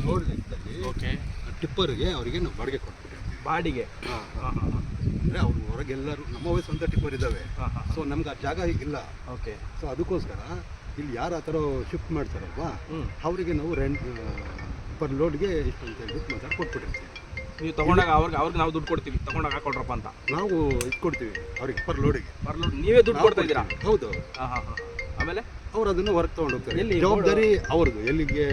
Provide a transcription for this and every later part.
Load ಲೆಕ್ಕದಲ್ಲಿ okay ಟಿಪ್ಪರ್ಗೆ ಅವರಿಗೆ ನಾವು ಬಾಡಿಗೆ ಕೊಟ್ಬಿಟ್ಟಿರ್ತೀವಿ. ಬಾಡಿಗೆ. ಅಂದರೆ ಅವ್ರು ಹೊರಗೆಲ್ಲರೂ ನಮ್ಮವೇ ಸ್ವಂತ ಟಿಪ್ಪರ್ ಇದ್ದಾವೆ. ಸೊ ನಮ್ಗೆ ಆ ಜಾಗ ಇಲ್ಲ. ಓಕೆ. ಸೊ ಅದಕ್ಕೋಸ್ಕರ ಇಲ್ಲಿ ಯಾರು ಆ ಥರ ಶಿಫ್ಟ್ ಮಾಡ್ತಾರಲ್ವಾ ಅವರಿಗೆ ನಾವು ರೆಂಟ್ ಪರ್ ಲೋಡ್ಗೆ ಇಷ್ಟು ಅಂತ ಹೇಳ್ಬಿಟ್ಟು ಮಾತಾಡಿ ಕೊಟ್ಬಿಟ್ಟಿರ್ತೀವಿ. ನೀವು ತೊಗೊಂಡಾಗ ಅವ್ರಿಗೆ ನಾವು ದುಡ್ಡು ಕೊಡ್ತೀವಿ, ತೊಗೊಂಡಾಗ ಹಾಕೊಳ್ರಪ್ಪ ಅಂತ ನಾವು ಇದು ಕೊಡ್ತೀವಿ ಅವ್ರಿಗೆ ಪರ್ ಲೋಡಿಗೆ. ನೀವೇ ದುಡ್ಡು ಕೊಡ್ತಾ ಇದ್ದೀರಾ? ಹೌದು. ಆಮೇಲೆ ಅವ್ರು ಅದನ್ನು ಹೊರಗೆ ತೊಗೊಂಡು ಹೋಗ್ತಾರೆ. ಎಲ್ಲಿ ಜವಾಬ್ದಾರಿ ಅವ್ರದ್ದು. ಎಲ್ಲಿಗೆ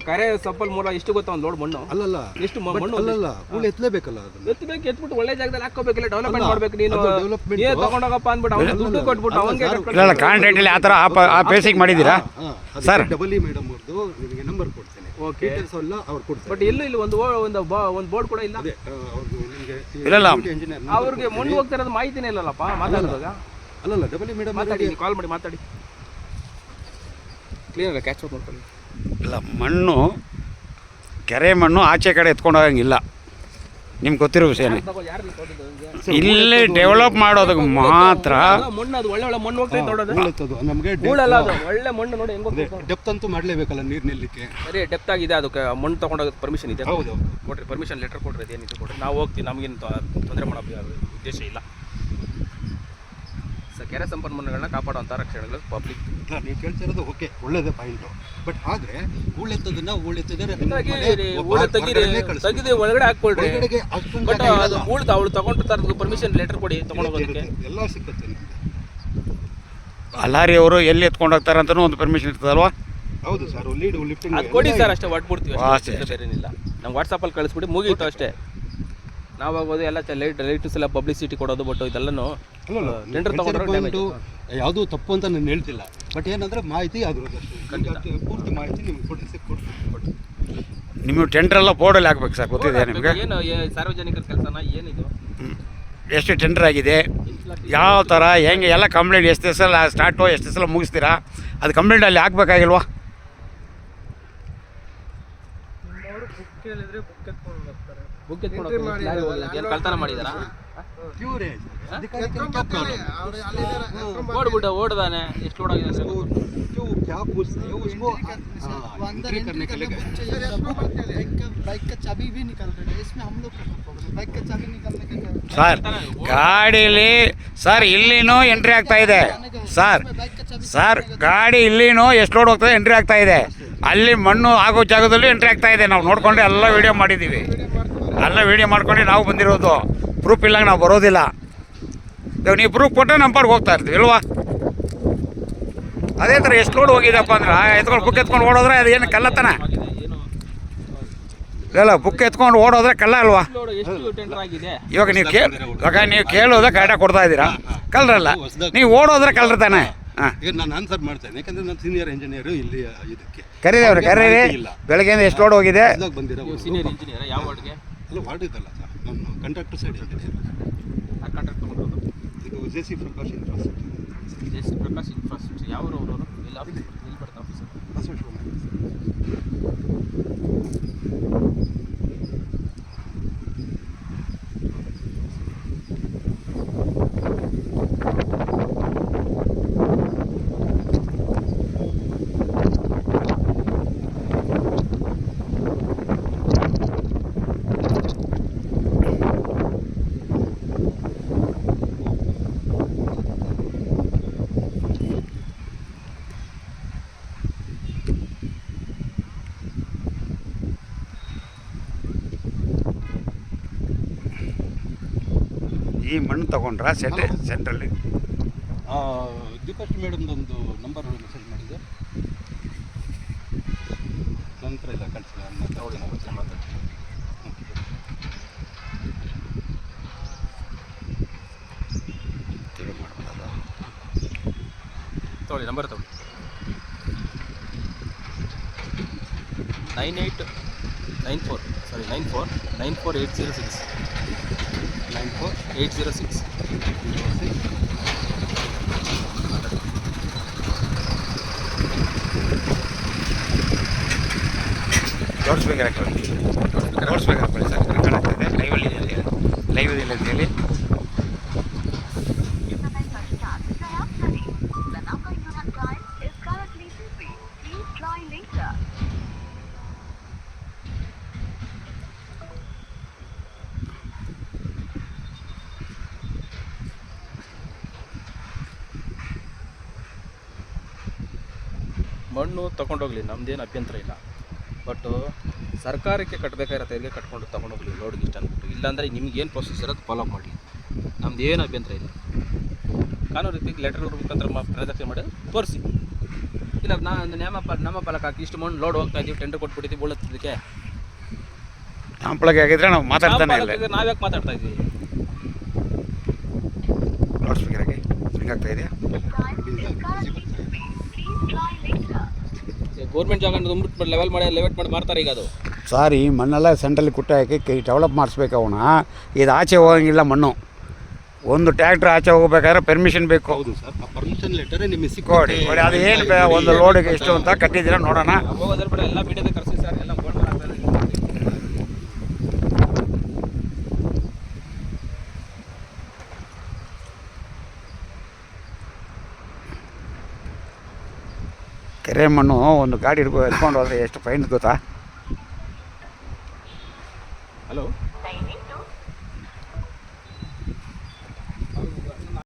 ಕರೆ ಸಂಪನ್ಮೂಲ ಎಷ್ಟು ಗೊತ್ತಾ ಒಂದು ಲೋಡ್ ಮಣ್ಣು? ಅಲ್ಲಲ್ಲ ಎಷ್ಟು ಮಣ್ಣು? ಅಲ್ಲಲ್ಲ ಹೂಳು ಎತ್ತಲೇಬೇಕಲ್ಲ ಅದನ್ನ. ಎತ್ತಬೇಕು, ಎತ್ಬಿಟ್ಟು ಒಳ್ಳೆ ಜಾಗದಲ್ಲಿ ಹಾಕೋಬೇಕಿಲ್ಲ, ಡೆವಲಪ್ಮೆಂಟ್ ಮಾಡ್ಬೇಕು. ನೀನು ತಗೊಂಡೋಗಪ್ಪ ಅಂದ್ಬಿಟ್ಟು ಅವ್ನು ದುಡ್ಡು ಕೊಟ್ಬಿಟ್ಟು ಅವನಿಗೆ ಕಾಂಟ್ರಾಕ್ಟಲ್ಲಿ ಆ ಥರ ಆ ಬೇಸಿಕ್ ಮಾಡಿದ್ದೀರಾ ಸರ್? ಡಬಲ್ ಮೇಡಮ್ ಅವ್ರದ್ದು ನಿಮಗೆ ನಂಬರ್ ಕೊಡ್ತೇನೆ. ಓಕೆ. ಎಲ್ಲ ಅವ್ರು ಕೊಡ್ತಾರೆ. ಬಟ್ ಎಲ್ಲೂ ಇಲ್ಲಿ ಒಂದು ಬೋರ್ಡ್ ಕೂಡ ಇಲ್ಲ. ಇಲ್ಲ ಇಂಜಿನಿಯರ್ ಅವ್ರಿಗೆ ಮಣ್ಣು ಹೋಗ್ತಾ ಇರೋದು ಮಾಹಿತಿನೇ ಇಲ್ಲಲ್ಲಪ್ಪ ಮಾತಾಡುವಾಗ. ಅಲ್ಲಲ್ಲ ಡಬಲ್ ಮೇಡಮ್ ಮಾತಾಡಿ, ಕಾಲ್ ಮಾಡಿ ಮಾತಾಡಿ, ಕ್ಲೀನಾಗ ಕ್ಯಾಚ್ ಔಟ್ ಮಾಡ್ಕೊಳ್ಳಿ. ಇಲ್ಲ, ಮಣ್ಣು ಕೆರೆ ಮಣ್ಣು ಆಚೆ ಕಡೆ ಎತ್ಕೊಂಡು ಹೋಗಂಗಿಲ್ಲ. ನಿಮ್ಗೆ ಗೊತ್ತಿರೋ ವಿಷಯನೇ. ಇಲ್ಲಿ ಡೆವಲಪ್ ಮಾಡೋದಕ್ಕೆ ಮಾತ್ರ ಮಣ್ಣು, ಅದು ಒಳ್ಳೆ ಮಣ್ಣು ಹೋಗ್ತಾ ನೋಡೋದು ನಮಗೆ ಹೂಳಲ್ಲ, ಅದು ಒಳ್ಳೆ ಮಣ್ಣು ನೋಡಿ ಹೆಂಗ್ ಹೋಗ್ತದೆ. ಡೆಪ್ತ್ ಅಂತೂ ಮಾಡಲೇಬೇಕಲ್ಲ ನೀರು ನಿಲ್ಲಕ್ಕೆ. ಸರಿ, ಡೆಪ್ತ್ ಆಗಿದೆ, ಅದಕ್ಕೆ ಮಣ್ಣು ತೊಗೊಂಡೋಗೋದು ಪರ್ಮಿಷನ್ ಇದೆ. ಹೌದು, ಕೊಡ್ರಿ ಪರ್ಮಿಷನ್ ಲೆಟರ್ ಕೊಡ್ರಿ, ಅದೇನಿದೆ ಕೊಡ್ರಿ, ನಾವು ಹೋಗ್ತೀವಿ. ನಮಗೇನು ತೊಂದರೆ ಮಾಡೋ ಉದ್ದೇಶ ಇಲ್ಲ. ಕೆರೆ ಸಂಪನ್ಮೂಲಗಳನ್ನ ಕಾಪಾಡುವಂಥ ರಕ್ಷಣೆಗಳು ಪಬ್ಲಿಕ್. ನೀವು ಕೇಳ್ತಿರೋದು ಓಕೆ, ಒಳ್ಳೇದೇ ಪಾಯಿಂಟು. ಬಟ್ ಆದರೆ ಹೂಳೆತ್ತದನ್ನ ತೆಗೆದು ಒಳಗಡೆ ಹಾಕ್ಕೊಳ್ರಿ. ಬಟ್ ಅದು ಹೂಳ್ತಾ ಅವಳು ತಗೊಂಡಿರ್ತಾರೆ, ಪರ್ಮಿಷನ್ ಲೆಟರ್ ಕೊಡಿ ತಗೊಂಡೋಗೋದಕ್ಕೆ. ಎಲ್ಲ ಸಿಕ್ಕತ್ತೆ ನಿಮಗೆ. ಅಲ್ಲಾರಿ ಅವರು ಎಲ್ಲಿ ಎತ್ಕೊಂಡು ಹೋಗ್ತಾರೆ ಅಂತಲೂ ಒಂದು ಪರ್ಮಿಷನ್ ಇರ್ತದಲ್ವಾ? ಹೌದು ಸರ್, ಲೀಡ್ ಲಿಫ್ಟಿಂಗ್ ಅದು ಕೊಡಿ ಸರ್, ಅಷ್ಟೇ ಹೊಟ್ಬಿಡ್ತೀವಿ, ಬೇರೆ ಏನಿಲ್ಲ. ನಮ್ಗೆ ವಾಟ್ಸಪ್ಪಲ್ಲಿ ಕಳಿಸ್ಬಿಡಿ, ಮುಗೀತು ಅಷ್ಟೇ. ನಾವಾಗೋದು ಎಲ್ಲ ಲೈಟ್ಸ್ ಎಲ್ಲ ಪಬ್ಲಿಸಿಟಿ ಕೊಡೋದು. ಬಟ್ ಇದೆಲ್ಲನೂ ಟೆಂಡರ್ ತಗೊಂಡು ಯಾವುದೂ ತಪ್ಪು ಅಂತ ನಾನು ಹೇಳ್ತಿಲ್ಲ. ಬಟ್ ಏನಂದ್ರೆ ಮಾಹಿತಿ ಅದ್ರದ್ದು ಪೂರ್ತಿ ಮಾಹಿತಿ ನಿಮ್ಗೆ ಕೊಡ್ತೀವಿ. ನಿಮಗೆ ಟೆಂಡರ್ ಎಲ್ಲ ಬೋರ್ಡಲ್ಲಿ ಹಾಕ್ಬೇಕು ಸರ್, ಗೊತ್ತಿದೆ ನಿಮಗೆ? ಏನು ಸಾರ್ವಜನಿಕರ ಕೆಲಸನ ಏನಿದು, ಎಷ್ಟು ಟೆಂಡರ್ ಆಗಿದೆ, ಯಾವ ಥರ ಹೆಂಗೆ ಎಲ್ಲ ಕಂಪ್ಲೇಂಟ್ ಎಷ್ಟು ದಿವಸ ಸ್ಟಾರ್ಟು, ಎಷ್ಟು ದಿವಸ ಮುಗಿಸ್ತೀರಾ, ಅದು ಕಂಪ್ಲೇಂಟ್ ಅಲ್ಲಿ ಹಾಕ್ಬೇಕಾಗಿಲ್ವಾ? ಬುಕ್ ಎತ್ಕೊಂಡು ಕಳ್ತನ ಮಾಡಿದಾರಾ? ಓಡ್ಬಿಟ್ಟ ಓಡ್ದಾನೆ, ಎಷ್ಟು ಓಡಾಗಿದೆ ಸರ್? ಸರ್ ಗಾಡೀಲಿ ಸರ್ ಇಲ್ಲಿನೂ ಎಂಟ್ರಿ ಆಗ್ತಾ ಇದೆ ಸರ್ ಗಾಡಿ ಇಲ್ಲಿನೂ ಎಷ್ಟು ಲೋಡ್ ಹೋಗ್ತದೆ ಎಂಟ್ರಿ ಆಗ್ತಾ ಇದೆ. ಅಲ್ಲಿ ಮಣ್ಣು ಆಗೋ ಜಾಗದಲ್ಲೂ ಎಂಟ್ರಿ ಆಗ್ತಾ ಇದೆ. ನಾವು ನೋಡ್ಕೊಂಡು ಎಲ್ಲ ವೀಡಿಯೋ ಮಾಡಿದ್ದೀವಿ, ಎಲ್ಲ ವೀಡಿಯೋ ಮಾಡ್ಕೊಂಡು ನಾವು ಬಂದಿರೋದು. ಪ್ರೂಫ್ ಇಲ್ಲಂಗೆ ನಾವು ಬರೋದಿಲ್ಲ. ಇವಾಗ ನೀವು ಪ್ರೂಫ್ ಕೊಟ್ಟರೆ ನಂಬರ್ಗೆ ಹೋಗ್ತಾ ಇರ್ತೀವಿ ಇಲ್ವಾ? ಅದೇ ಥರ ಎಷ್ಟು ಲೋಡ್ ಹೋಗಿದೆಪ್ಪ ಅಂದ್ರೆ ಎತ್ಕೊಂಡು ಬುಕ್ ಎತ್ಕೊಂಡು ಓಡೋದ್ರೆ ಅದು ಏನು ಕಲ್ಲತ್ತನ? ಇಲ್ಲ, ಬುಕ್ ಎತ್ಕೊಂಡು ಓಡೋದ್ರೆ ಕಲ್ಲ ಅಲ್ವಾ? ಇವಾಗ ನೀವು ಕೇಳೋದ ಕರೆಕ್ಟಾಗಿ ಕೊಡ್ತಾ ಇದ್ದೀರಾ, ಕಲ್ರಲ್ಲ. ನೀವು ಓಡೋದ್ರೆ ಕಲ್ರ ತಾನೆ. ಹಾಂ, ಈಗ ನಾನು ಆನ್ಸರ್ ಮಾಡ್ತೇನೆ, ಯಾಕಂದರೆ ನಾನು ಸೀನಿಯರ್ ಇಂಜಿನಿಯರು ಇಲ್ಲಿ ಇದಕ್ಕೆ. ಕರೀರಿ ಬೆಳಗ್ಗೆಯಿಂದ ಎಷ್ಟು ಲೋಡ್ ಹೋಗಿದೆ ಬಂದಿರೋ ಸೀನಿಯರ್ ಇಂಜಿನಿಯರ್ ಯಾವ ವಾರ್ಡ್ಗೆ? ಅಲ್ಲ, ವಾರ್ಡ್ ಇದಲ್ಲ ಸರ್, ನಾನು ಕಾಂಟ್ರಾಕ್ಟರ್ ಸೈಡ್ ಇಂಜಿನಿಯರ್. ಕಾಂಟ್ರಾಕ್ಟ್ ತಗೊಂಡು ಇದು JC. Prakash infrastructure. JC. Prakash infrastructure ಯಾವ ಅವರು? ಇಲ್ಲಿ ಆಫೀಸ್ ಎಲ್ಲಿ ಬರ್ತಾ ಆಫೀಸರ್? ಈ ಮಣ್ಣು ತೊಗೊಂಡ್ರಾ ಸೆಂಟ್ರಲ್ಲಿ? ದೀಪಶ್ರೀ ಮೇಡಮ್ದೊಂದು ನಂಬರ್ ಮೆಸೇಜ್ ಮಾಡಿದೆ, ನಂತರ ಇಲ್ಲ ಕಳಿಸಿಲ್ಲ. ತೊಗೊಳ್ಳಿ, ನಂಬರ್ ತೊಗೊಳ್ಳಿ. 94 806 ತೋರಿಸ್ಬೇಕಾಗ್ತದೆ ಸರ್, ಕಾಣಾಗ್ತದೆ ಲೈವಲ್ಲಿ ಅಂತೇಳಿ. ಮಣ್ಣು ತೊಗೊಂಡೋಗ್ಲಿ, ನಮ್ದೇನು ಅಭ್ಯಂತರ ಇಲ್ಲ. ಬಟ್ ಸರ್ಕಾರಕ್ಕೆ ಕಟ್ಟಬೇಕಾಗಿರೋ ತೆರಿಗೆ ಕಟ್ಕೊಂಡು ತೊಗೊಂಡೋಗ್ಲಿ ಲೋಡ್ಗೆ ಇಷ್ಟ ಅಂದ್ಬಿಟ್ಟು. ಇಲ್ಲಾಂದರೆ ನಿಮ್ಗೇನು ಪ್ರೊಸೀಜರ್ ಅದು ಫಾಲೋ ಮಾಡಲಿ, ನಮ್ದೇನು ಅಭ್ಯಂತರ ಇಲ್ಲ. ಕಾನೂನು ರೀತಿಗೆ ಲೆಟರ್ ಮುಖಾಂತರ ಪ್ರದಕ್ಷಿಣೆ ಮಾಡಿ ತೋರಿಸಿ. ಇಲ್ಲ ನಮ್ಮ ಫಲಕ ಹಾಕಿ ಇಷ್ಟು ಮಣ್ಣು ಲೋಡ್ ಹೋಗ್ತಾ ಇದ್ದೀವಿ, ಟೆಂಡರ್ ಕೊಟ್ಬಿಟ್ಟಿದ್ದೀವಿ ಉಳಿದಕ್ಕೆ ನಾಂಪಳಗೆ ಆಗಿದ್ರೆ ನಾವು ಮಾತಾಡ್ತಾನೆ ಇಲ್ಲ. ನಾವ್ಯಾಕೆ ಮಾತಾಡ್ತಾ ಇದ್ದೀವಿ? ಲೌಡ್ ಸ್ಪೀಕರಾಗಿ ಸ್ವಿಂಗ್ ಆಗ್ತಾ ಇದೆಯಾ? ಗೌರ್ಮೆಂಟ್ ಜಾಗ ಲೆವೆಲ್ ಮಾಡಿ ಲೆವೆಟ್ ಮಾಡಿ ಮಾರ್ತಾರೆ ಈಗ. ಅದು ಸರ್ ಈ ಮಣ್ಣೆಲ್ಲ ಸೆಂಟ್ರಲ್ಲಿ ಕುಟ್ಟ ಹಾಕಿ ಡೆವಲಪ್ ಮಾಡಿಸ್ಬೇಕು ಅವನ. ಇದು ಆಚೆ ಹೋಗಂಗಿಲ್ಲ ಮಣ್ಣು. ಒಂದು ಟ್ರ್ಯಾಕ್ಟ್ರ್ ಆಚೆ ಹೋಗ್ಬೇಕಾದ್ರೆ ಪರ್ಮಿಷನ್ ಬೇಕು. ಹೌದು ಸರ್, ಆ ಪರ್ಮಿಷನ್ ಲೆಟರೇ ನಿಮಗೆ ಕೊಡಿ ಕೊಡಿ. ಅದು ಏನು ಒಂದು ಲೋಡಿಗೆ ಎಷ್ಟು ಅಂತ ಕಟ್ಟಿದ್ದೀರ ನೋಡೋಣ. ಹೋಗೋದ್ರ ಬಿಡ, ಎಲ್ಲ ಮೀಡಿಯಾದ ಕರ್ಸಿ ಸರ್, ಎಲ್ಲ ಗೋಲ್ಡ್ ಆಗ್ತಾರೆ. ಕೆರೆ ಮಣ್ಣು ಒಂದು ಗಾಡಿ ಎತ್ಕೊಂಡು ಹೋದರೆ ಎಷ್ಟು ಫೈನ್ ಗೊತ್ತಾ? ಹಲೋ